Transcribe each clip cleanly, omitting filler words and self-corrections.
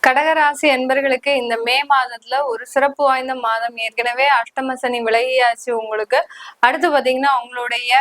கடகராசி என்பர்களுக்கு இந்த மே மாதத்துல ஒரு சிறப்பு வாய்ந்த மாதம். ஏற்கனவே அஷ்டம சனி விலகியாச்சு உங்களுக்கு. அடுத்து பாத்தீங்கன்னா உங்களுடைய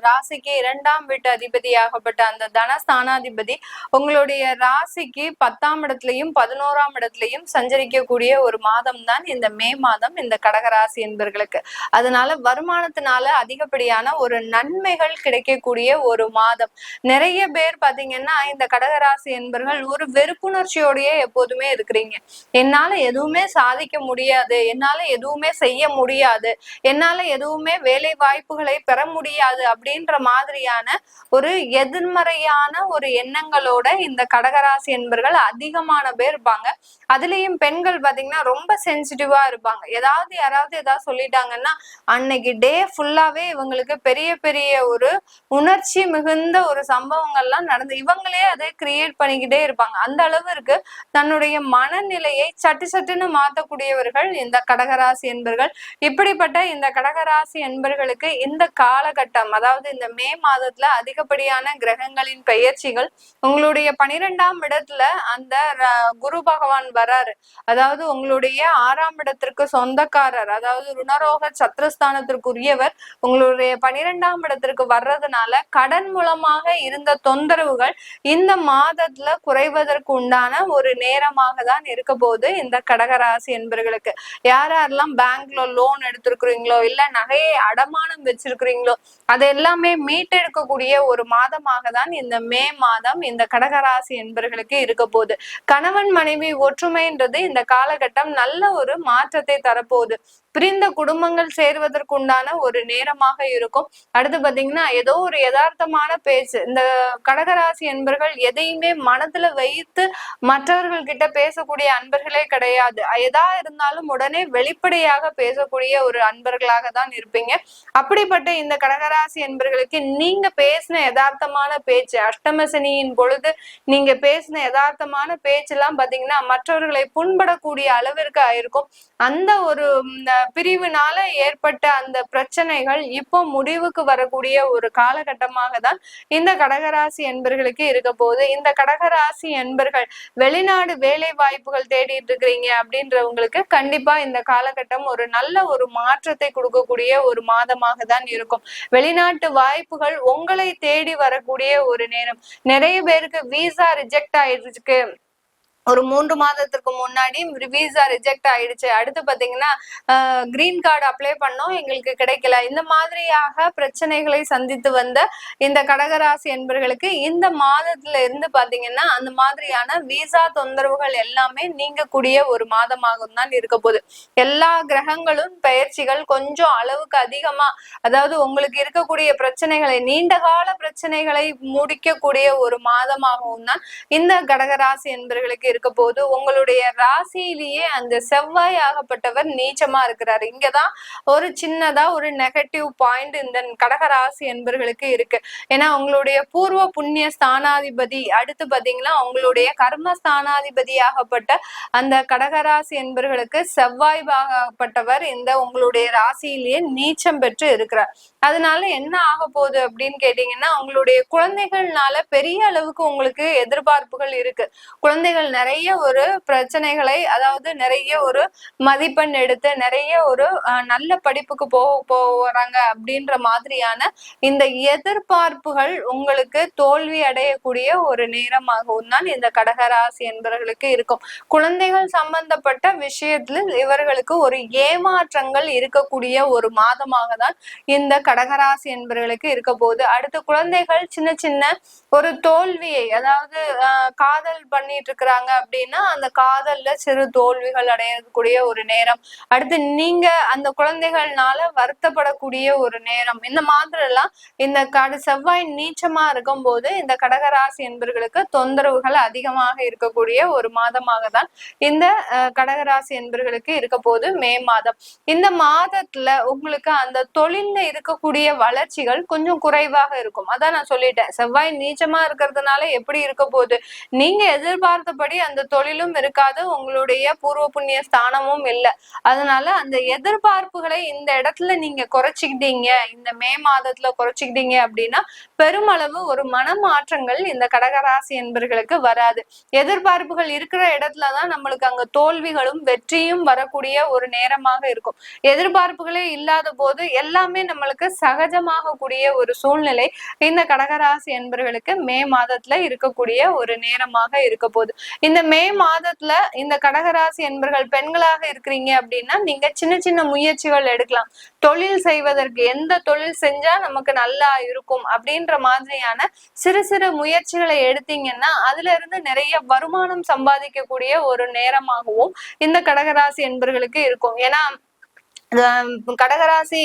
ராசிக்கு 2ஆம் வீட்டு அதிபதியாகப்பட்ட அந்த தனஸ்தானாதிபதி உங்களுடைய ராசிக்கு 10ஆம் இடத்துலயும் 11ஆம் இடத்துலயும் சஞ்சரிக்கக்கூடிய ஒரு மாதம் தான் இந்த மே மாதம் இந்த கடகராசி என்பர்களுக்கு. அதனால வருமானத்தினால அதிகப்படியான ஒரு நன்மைகள் கிடைக்கக்கூடிய ஒரு மாதம். நிறைய பேர் பாத்தீங்கன்னா இந்த கடகராசி என்பர்கள் ஒரு வெறுப்புணர்ச்சியோடய எப்போதுமே இருக்கிறீங்க. என்னால எதுவுமே சாதிக்க முடியாது, என்னால எதுவுமே செய்ய முடியாது, என்னால எதுவுமே வேலை வாய்ப்புகளை பெற முடியாது அப்படின்ற மாதிரியான ஒரு எதிர்மறையான ஒரு எண்ணங்களோட இந்த கடகராசி என்பர்கள் அதிகமான பேர் இருப்பாங்க. அதுலயும் பெண்கள் பாத்தீங்கன்னா ரொம்ப சென்சிட்டிவா இருப்பாங்க. யாராவது ஏதாவது சொல்லிட்டாங்கன்னா அன்னைக்கு டே ஃபுல்லாவே இவங்களுக்கு பெரிய பெரிய ஒரு உணர்ச்சி மிகுந்த ஒரு சம்பவங்கள்லாம் நடந்து இவங்களே அதை கிரியேட் பண்ணிக்கிட்டே இருப்பாங்க. அந்த அளவு இருக்கு. தன்னுடைய மனநிலையை சட்டுன்னு மாற்றக்கூடியவர்கள் இந்த கடகராசி என்பர்கள். இப்படிப்பட்ட இந்த கடகராசி என்பர்களுக்கு இந்த காலகட்டம், அதாவது இந்த மே மாதத்துல அதிகப்படியான கிரகங்களின் பெயர்ச்சிகள் உங்களுடைய 12ஆம் இடத்துல அந்த குரு பகவான் வராரு. அதாவது உங்களுடைய 6ஆம் இடத்திற்கு சொந்தக்காரர், அதாவது ருணரோக சத்ருஸ்தானத்திற்குரியவர் உங்களுடைய 12ஆம் இடத்திற்கு வர்றதுனால கடன் மூலமாக இருந்த தொந்தரவுகள் இந்த மாதத்துல குறைவதற்கு உண்டான ஒரு நேரமாக தான் இருக்க போகுது இந்த கடகராசி என்பர்களுக்கு. யாரெல்லாம் பேங்க்ல லோன் எடுத்திருக்கிறீங்களோ இல்ல நகையை அடமானம் வச்சிருக்கிறீங்களோ அது எல்லாமே மீட்டெடுக்கக்கூடிய ஒரு மாதமாக தான் இந்த மே மாதம் இந்த கடகராசி என்பர்களுக்கு இருக்க போகுது. கணவன் மனைவி ஒற்றுமைன்றது இந்த காலகட்டம் நல்ல ஒரு மாற்றத்தை தரப்போகுது. பிரிந்த குடும்பங்கள் சேர்வதற்குண்டான ஒரு நேரமாக இருக்கும். அடுத்து பாத்தீங்கன்னா ஏதோ ஒரு யதார்த்தமான பேச்சு. இந்த கடகராசி என்பர்கள் எதையுமே மனதுல வைத்து மற்றவர்கள் கிட்ட பேசக்கூடிய அன்பர்களே கிடையாது. எதா இருந்தாலும் உடனே வெளிப்படையாக பேசக்கூடிய ஒரு அன்பர்களாக தான் இருப்பீங்க. அப்படிப்பட்ட இந்த கடகராசி என்பர்களுக்கு நீங்க பேசின யதார்த்தமான பேச்சு, அஷ்டம சனியின் பொழுது நீங்க பேசின யதார்த்தமான பேச்சு எல்லாம் பாத்தீங்கன்னா மற்றவர்களை புண்படக்கூடிய அளவிற்கு ஆயிருக்கும். அந்த ஒரு பிரிவினால ஏற்பட்ட அந்த பிரச்சனைகள் இப்போ முடிவுக்கு வரக்கூடிய ஒரு காலகட்டமாக தான் இந்த கடகராசி என்பர்களுக்கு இருக்க போகுது. இந்த கடகராசி என்பர்கள் வெளிநாடு வேலை வாய்ப்புகள் தேடிட்டு இருக்கிறீங்க அப்படின்றவங்களுக்கு கண்டிப்பா இந்த காலகட்டம் ஒரு நல்ல ஒரு மாற்றத்தை கொடுக்கக்கூடிய ஒரு மாதமாக தான் இருக்கும். வெளிநாட்டு வாய்ப்புகள் உங்களை தேடி வரக்கூடிய ஒரு நேரம். நிறைய பேருக்கு வீசா ரிஜெக்ட் ஆயிடுச்சு. ஒரு 3 மாதத்திற்கு முன்னாடி விசா ரிஜெக்ட் ஆயிடுச்சு. அடுத்து பாத்தீங்கன்னா கிரீன் கார்டு அப்ளை பண்ணோம், எங்களுக்கு கிடைக்கல. இந்த மாதிரியாக பிரச்சனைகளை சந்தித்து வந்த இந்த கடகராசி என்பர்களுக்கு இந்த மாதத்துல இருந்து பாத்தீங்கன்னா அந்த மாதிரியான விசா தொந்தரவுகள் எல்லாமே நீங்கக்கூடிய ஒரு மாதமாகவும் தான் இருக்க போகுது. எல்லா கிரகங்களும் பயிற்சிகள் கொஞ்சம் அளவுக்கு அதிகமா, அதாவது உங்களுக்கு இருக்கக்கூடிய பிரச்சனைகளை, நீண்ட கால பிரச்சனைகளை முடிக்கக்கூடிய ஒரு மாதமாகவும் தான் இந்த கடகராசி என்பர்களுக்கு இருக்க போது. உங்களுடைய ராசியிலேயே அந்த செவ்வாய் ஆகப்பட்டவர் நீச்சமா இருக்கிறாரு. இங்கதான் ஒரு சின்னதா ஒரு நெகட்டிவ் பாயிண்ட் இந்த கடகராசி என்பர்களுக்கு இருக்கு. ஏன்னா உங்களுடைய பூர்வ புண்ணிய ஸ்தானாதிபதி, அடுத்து பாத்தீங்கன்னா உங்களுடைய கர்ம ஸ்தானாதிபதியாகப்பட்ட அந்த கடகராசி என்பர்களுக்கு செவ்வாய் ஆகப்பட்டவர் இந்த உங்களுடைய ராசியிலேயே நீச்சம் பெற்று இருக்கிறார். அதனால என்ன ஆக போகுது அப்படின்னு கேட்டீங்கன்னா உங்களுடைய குழந்தைகள்னால பெரிய அளவுக்கு உங்களுக்கு எதிர்பார்ப்புகள் இருக்கு. குழந்தைகள் நிறைய ஒரு பிரச்சனைகளை, அதாவது நிறைய ஒரு மதிப்பெண் எடுத்து நிறைய ஒரு நல்ல படிப்புக்கு போறாங்க அப்படின்ற மாதிரியான இந்த எதிர்பார்ப்புகள் உங்களுக்கு தோல்வி அடையக்கூடிய ஒரு நேரமாகவும் தான் இந்த கடகராசி என்பவர்களுக்கு இருக்கும். குழந்தைகள் சம்பந்தப்பட்ட விஷயத்துல இவர்களுக்கு ஒரு ஏமாற்றங்கள் இருக்கக்கூடிய ஒரு மாதமாக தான் இந்த கடகராசி என்பவர்களுக்கு இருக்க போகுது. அடுத்து குழந்தைகள் சின்ன சின்ன ஒரு தோல்வியை, அதாவது காதல் பண்ணிட்டு இருக்கிறாங்க அப்படின்னா அந்த காதல்ல சிறு தோல்விகள் அடையக்கூடிய ஒரு நேரம். அடுத்து நீங்க அந்த குழந்தைகள்னால வருத்தப்படக்கூடிய ஒரு நேரம். இந்த மாதிரி எல்லாம் இந்த செவ்வாய் நீச்சமா இருக்கும் போது இந்த கடகராசி என்பர்களுக்கு தொந்தரவுகள் அதிகமாக இருக்கக்கூடிய ஒரு மாதமாக தான் இந்த கடகராசி என்பர்களுக்கு இருக்க போது மே மாதம். இந்த மாதத்துல உங்களுக்கு அந்த தொழில்ல இருக்கக்கூடிய வளர்ச்சிகள் கொஞ்சம் குறைவாக இருக்கும். அதான் நான் சொல்லிட்டேன், செவ்வாய் நீச்சமா இருக்கிறதுனால எப்படி இருக்க போகுது, நீங்க எதிர்பார்த்தபடி அந்த தொழிலும் இருக்காது, உங்களுடைய பூர்வ புண்ணிய ஸ்தானமும் இல்லை. அதனால அந்த எதிர்பார்ப்புகளை இந்த இடத்துல நீங்க குறைச்சிக்கிட்டீங்க, இந்த மே மாதத்துல குறைச்சிக்கிட்டீங்க அப்படின்னா பெருமளவு ஒரு மனமாற்றங்கள் இந்த கடகராசி என்பர்களுக்கு வராது. எதிர்பார்ப்புகள் இருக்கிற இடத்துலதான் நம்மளுக்கு அங்க தோல்விகளும் வெற்றியும் வரக்கூடிய ஒரு நேரமாக இருக்கும். எதிர்பார்ப்புகளே இல்லாத போது எல்லாமே நம்மளுக்கு சகஜமாக கூடிய ஒரு சூழ்நிலை இந்த கடகராசி என்பர்களுக்கு மே மாதத்துல இருக்கக்கூடிய ஒரு நேரமாக இருக்க போகுது. இந்த மே மாதத்துல இந்த கடகராசி என்பர்கள் பெண்களாக இருக்கிறீங்க அப்படின்னா நீங்க சின்ன சின்ன முயற்சிகள் எடுக்கலாம். தொழில் செய்வதற்கு எந்த தொழில் செஞ்சா நமக்கு நல்லா இருக்கும் அப்படின்ற மாதிரியான சிறு சிறு முயற்சிகளை எடுத்தீங்கன்னா அதுல இருந்து நிறைய வருமானம் சம்பாதிக்கக்கூடிய ஒரு நேரமாகவும் இந்த கடகராசி என்பர்களுக்கு இருக்கும். ஏன்னா கடகராசி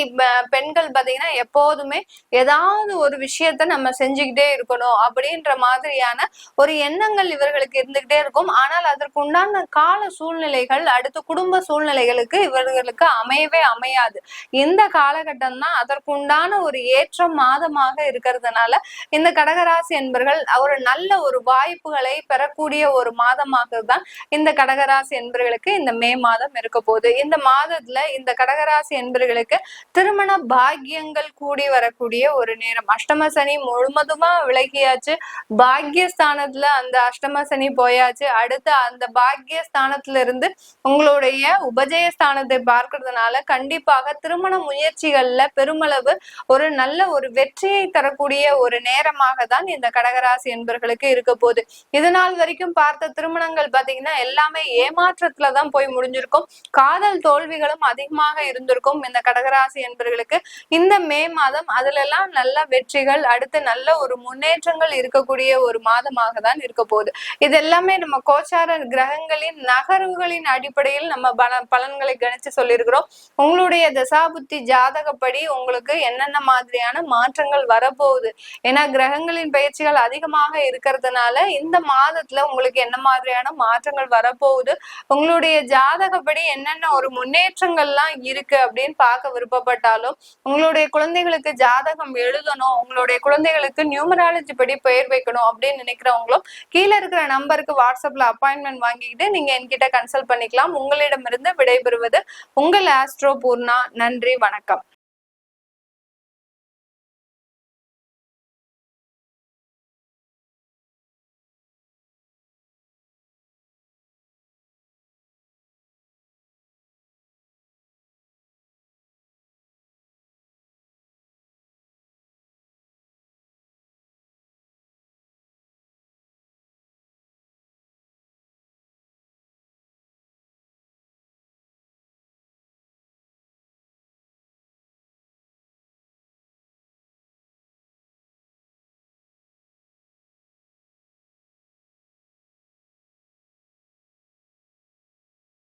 பெண்கள் பாத்தீங்கன்னா எப்போதுமே ஏதாவது ஒரு விஷயத்த நம்ம செஞ்சுக்கிட்டே இருக்கணும் அப்படின்ற மாதிரியான ஒரு எண்ணங்கள் இவர்களுக்கு இருந்துகிட்டே இருக்கும். ஆனால் அதற்கு உண்டான கால சூழ்நிலைகள் அடுத்து குடும்ப சூழ்நிலைகளுக்கு இவர்களுக்கு அமையவே அமையாது. இந்த காலகட்டம் தான் அதற்கு உண்டான ஒரு ஏற்ற மாதமாக இருக்கிறதுனால இந்த கடகராசி என்பர்கள் ஒரு நல்ல ஒரு வாய்ப்புகளை பெறக்கூடிய ஒரு மாதமாக தான் இந்த கடகராசி என்பர்களுக்கு இந்த மே மாதம் இருக்க போகுது. இந்த மாதத்துல இந்த கடகராசி என்பர்களுக்கு திருமண பாக்கியங்கள் கூடி வரக்கூடிய ஒரு நேரம். அஷ்டம சனி முழுவதுமா விலகியாச்சு. பாக்கியஸ்தானத்துல அந்த அஷ்டம சனி போயாச்சு. அடுத்து அந்த பாக்கியஸ்தானத்துல இருந்து உங்களுடைய உபஜயஸ்தானத்தை பார்க்கறதுனால கண்டிப்பாக திருமண முயற்சிகள்ல பெருமளவு ஒரு நல்ல ஒரு வெற்றியை தரக்கூடிய ஒரு நேரமாக தான் இந்த கடகராசி என்பர்களுக்கு இருக்க போகுது. இதனால் வரைக்கும் பார்த்த திருமணங்கள் பாத்தீங்கன்னா எல்லாமே ஏமாற்றத்துலதான் போய் முடிஞ்சிருக்கும். காதல் தோல்விகளும் அதிகமாக இருந்திருக்கும் இந்த கடகராசி என்பர்களுக்கு. இந்த மே மாதம் அதுல எல்லாம் நல்ல வெற்றிகள் அடுத்து நல்ல ஒரு முன்னேற்றங்கள் இருக்கக்கூடிய ஒரு மாதமாக தான் இருக்க போகுது. இது எல்லாமே நம்ம கோச்சார கிரகங்களின் நகர்வுகளின் அடிப்படையில் நம்ம பலன்களை கணிச்சு சொல்லியிருக்கிறோம். உங்களுடைய தசாபுத்தி ஜாதகப்படி உங்களுக்கு என்னென்ன மாதிரியான மாற்றங்கள் வரப்போகுது, ஏன்னா கிரகங்களின் பயிற்சிகள் அதிகமாக இருக்கிறதுனால இந்த மாதத்துல உங்களுக்கு என்ன மாதிரியான மாற்றங்கள் வரப்போகுது, உங்களுடைய ஜாதகப்படி என்னென்ன ஒரு முன்னேற்றங்கள்லாம் இருக்கு அப்படின்னு பார்க்க விருப்பப்பட்டாலும் உங்களுடைய குழந்தைகளுக்கு ஜாதகம் எழுதணும், உங்களுடைய குழந்தைகளுக்கு நியூமராலஜி படி பெயர் வைக்கணும் அப்படின்னு நினைக்கிறவங்களும் கீழே இருக்கிற நம்பருக்கு வாட்ஸ்அப்ல அப்பாயின்மெண்ட் வாங்கிக்கிட்டு நீங்க என்கிட்ட கன்சல்ட் பண்ணிக்கலாம். உங்களிடமிருந்து விடைபெறுவது உங்கள் ஆஸ்ட்ரோ பூர்ணா. நன்றி, வணக்கம்.